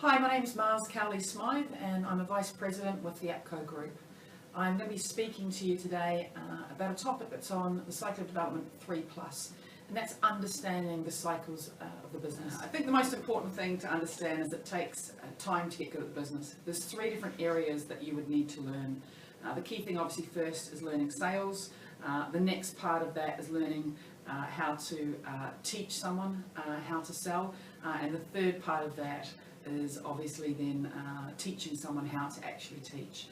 Hi, my name is Cowley Smyth and I'm a Vice President with the APCO Group. I'm going to be speaking to you today about a topic that's on the Cycle of Development 3+, and that's understanding the cycles of the business. I think the most important thing to understand is it takes time to get good at the business. There's 3 different areas that you would need to learn. The key thing obviously first is learning sales. The next part of that is learning how to teach someone how to sell, and the third part of that is obviously then teaching someone how to actually teach.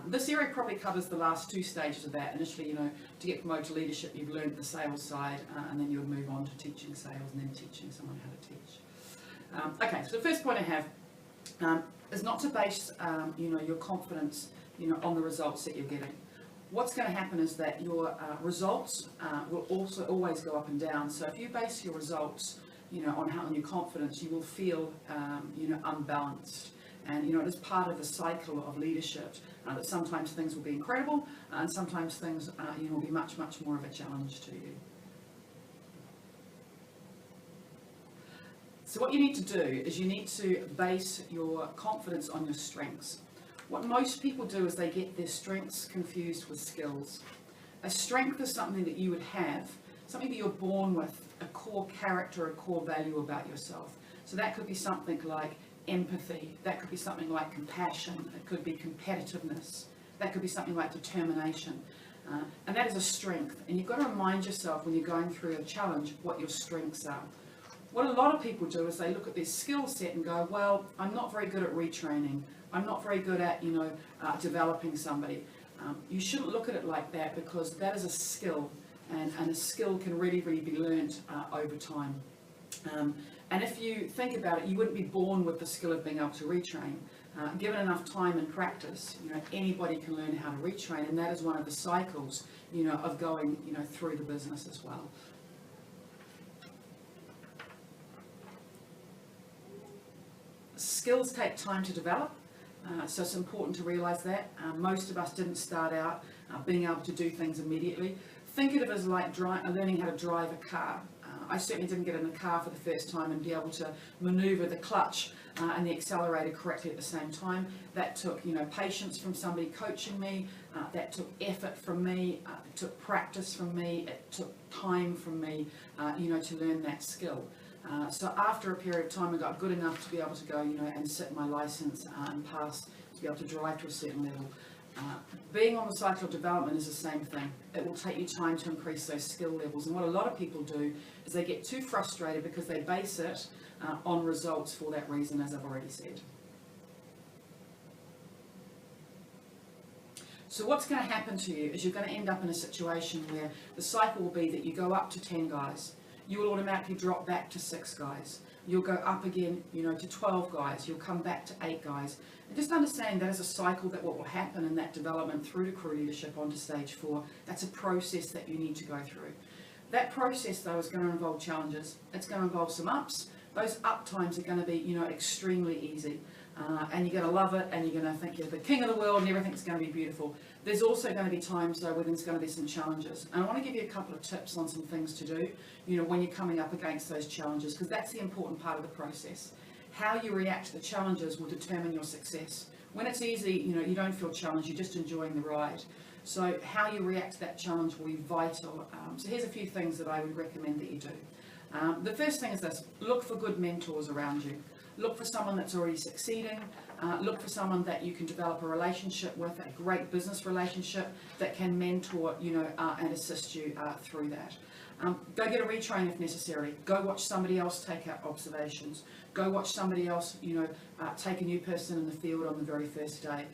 This area probably covers the last 2 stages of that. Initially, to get promoted to leadership, you've learned the sales side, and then you would move on to teaching sales and then teaching someone how to teach. Okay, so the first point I have is not to base your confidence on the results that you're getting. What's going to happen is that your results will also always go up and down. So if you base your results on your confidence, you will feel unbalanced. And it is part of the cycle of leadership that sometimes things will be incredible and sometimes things will be much more of a challenge to you. So what you need to do is you need to base your confidence on your strengths. What most people do is they get their strengths confused with skills. A strength is something that you would have, something that you're born with, a core character, a core value about yourself. So that could be something like empathy, that could be something like compassion, it could be competitiveness, that could be something like determination. And that is a strength. And you've got to remind yourself when you're going through a challenge what your strengths are. What a lot of people do is they look at their skill set and go, well, I'm not very good at retraining, I'm not very good at developing somebody. You shouldn't look at it like that, because that is a skill. And a skill can really be learnt over time. And if you think about it, you wouldn't be born with the skill of being able to retrain. Given enough time and practice, anybody can learn how to retrain, and that is one of the cycles, of going, through the business as well. Skills take time to develop. So it's important to realise that. Most of us didn't start out being able to do things immediately. Think of it as like learning how to drive a car. I certainly didn't get in the car for the first time and be able to manoeuvre the clutch and the accelerator correctly at the same time. That took patience from somebody coaching me, that took effort from me, it took practice from me, it took time from me to learn that skill. So after a period of time I got good enough to be able to go and sit my licence and pass to be able to drive to a certain level. Being on the cycle of development is the same thing. It will take you time to increase those skill levels, and what a lot of people do is they get too frustrated because they base it on results for that reason, as I've already said. So what's going to happen to you is you're going to end up in a situation where the cycle will be that you go up to 10 guys, you will automatically drop back to 6 guys. You'll go up again, to 12 guys. You'll come back to 8 guys. And just understand that is a cycle, that what will happen in that development through to crew leadership onto stage 4, that's a process that you need to go through. That process, though, is going to involve challenges. It's going to involve some ups. Those up times are going to be, extremely easy. And you're going to love it, and you're going to think you're the king of the world and everything's going to be beautiful. There's also going to be times, though, where there's going to be some challenges. And I want to give you a couple of tips on some things to do, when you're coming up against those challenges, because that's the important part of the process. How you react to the challenges will determine your success. When it's easy, you don't feel challenged, you're just enjoying the ride. So how you react to that challenge will be vital. So here's a few things that I would recommend that you do. The first thing is this: look for good mentors around you. Look for someone that's already succeeding. Look for someone that you can develop a relationship with, a great business relationship that can mentor, and assist you through that. Go get a retrain if necessary. Go watch somebody else take out observations. Go watch somebody else, take a new person in the field on the very first day.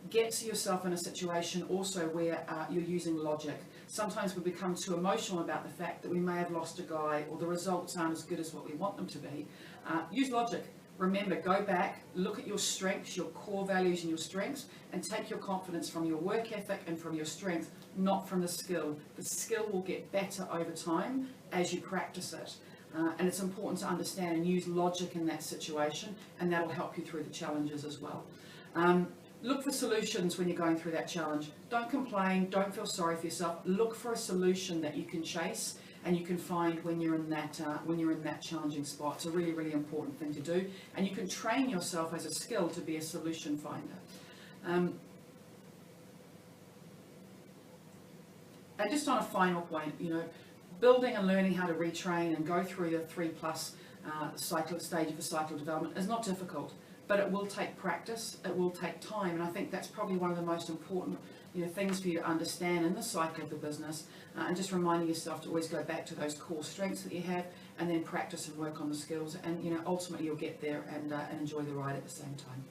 Get yourself in a situation also where you're using logic. Sometimes we become too emotional about the fact that we may have lost a guy or the results aren't as good as what we want them to be. Use logic. Remember, go back, look at your strengths, your core values and your strengths, and take your confidence from your work ethic and from your strength, not from the skill. The skill will get better over time as you practice it. And it's important to understand and use logic in that situation, and that'll help you through the challenges as well. Look for solutions when you're going through that challenge. Don't complain, don't feel sorry for yourself. Look for a solution that you can chase and you can find when you're in that challenging spot. It's a really, really important thing to do, and you can train yourself as a skill to be a solution finder. And just on a final point, building and learning how to retrain and go through the 3+ stage of the cycle development is not difficult, but it will take practice, it will take time, and I think that's probably one of the most important things for you to understand in the cycle of the business, and just reminding yourself to always go back to those core strengths that you have, and then practice and work on the skills, and ultimately you'll get there and enjoy the ride at the same time.